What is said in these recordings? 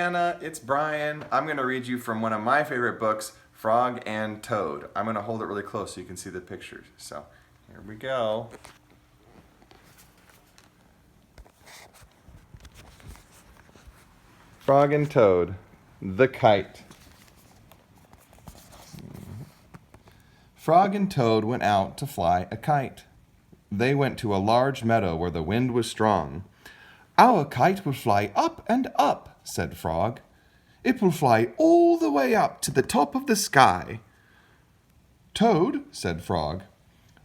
Anna, it's Brian. I'm going to read you from one of my favorite books, Frog and Toad. I'm going to hold it really close so you can see the pictures. So here we go. Frog and Toad, the Kite. Frog and Toad went out to fly a kite. They went to a large meadow where the wind was strong. "Our kite will fly up and up," said Frog. "It will fly all the way up to the top of the sky." "Toad," said Frog,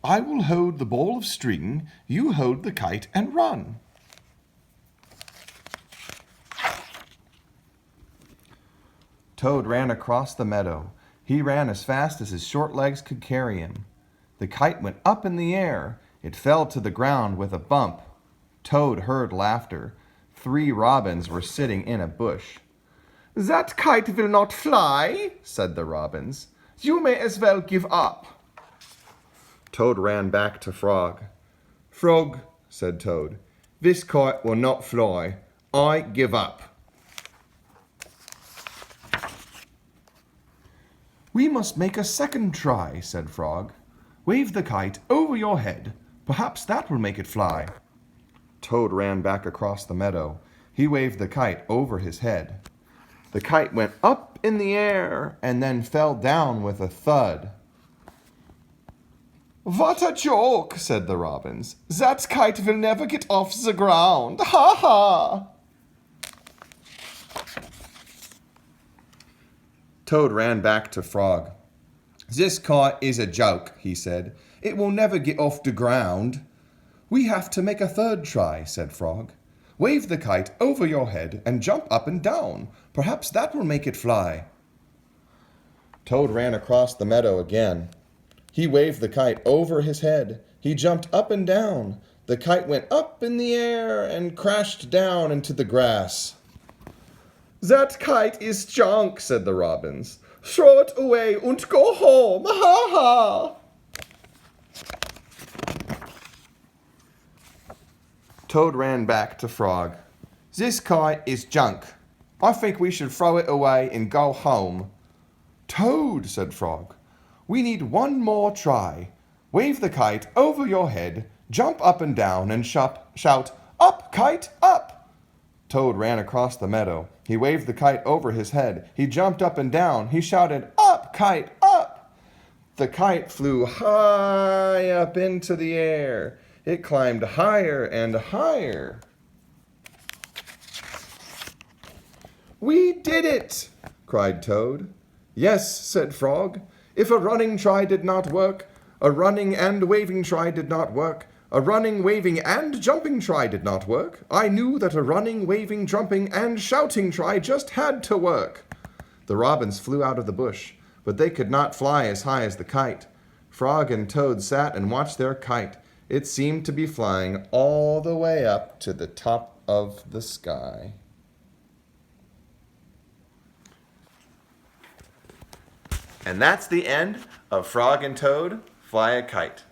"I will hold the ball of string, you hold the kite and run." Toad ran across the meadow. He ran as fast as his short legs could carry him. The kite went up in the air. It fell to the ground with a bump. Toad heard laughter. 3 robins were sitting in a bush. "That kite will not fly," said the robins. "You may as well give up." Toad ran back to Frog. "Frog," said Toad, "this kite will not fly. I give up." "We must make a second try," said Frog. "Wave the kite over your head. Perhaps that will make it fly." Toad ran back across the meadow. He waved the kite over his head. The kite went up in the air and then fell down with a thud. "What a joke," said the robins. "That kite will never get off the ground. Ha ha!" Toad ran back to Frog. "This kite is a joke," he said. "It will never get off the ground." "We have to make a third try," said Frog. "Wave the kite over your head and jump up and down. Perhaps that will make it fly." Toad ran across the meadow again. He waved the kite over his head. He jumped up and down. The kite went up in the air and crashed down into the grass. "That kite is junk," said the robins. "Throw it away and go home. Ha ha!" Toad ran back to Frog. "This kite is junk. I think we should throw it away and go home." "Toad," said Frog, "we need one more try. Wave the kite over your head, jump up and down, and shout, 'Up, kite, up!'" Toad ran across the meadow. He waved the kite over his head. He jumped up and down. He shouted, "Up, kite, up!" The kite flew high up into the air. It climbed higher and higher. "We did it!" cried Toad. "Yes," said Frog. "If a running try did not work, a running and waving try did not work, a running, waving, and jumping try did not work, I knew that a running, waving, jumping, and shouting try just had to work." The robins flew out of the bush, but they could not fly as high as the kite. Frog and Toad sat and watched their kite. It seemed to be flying all the way up to the top of the sky. And that's the end of Frog and Toad Fly a Kite.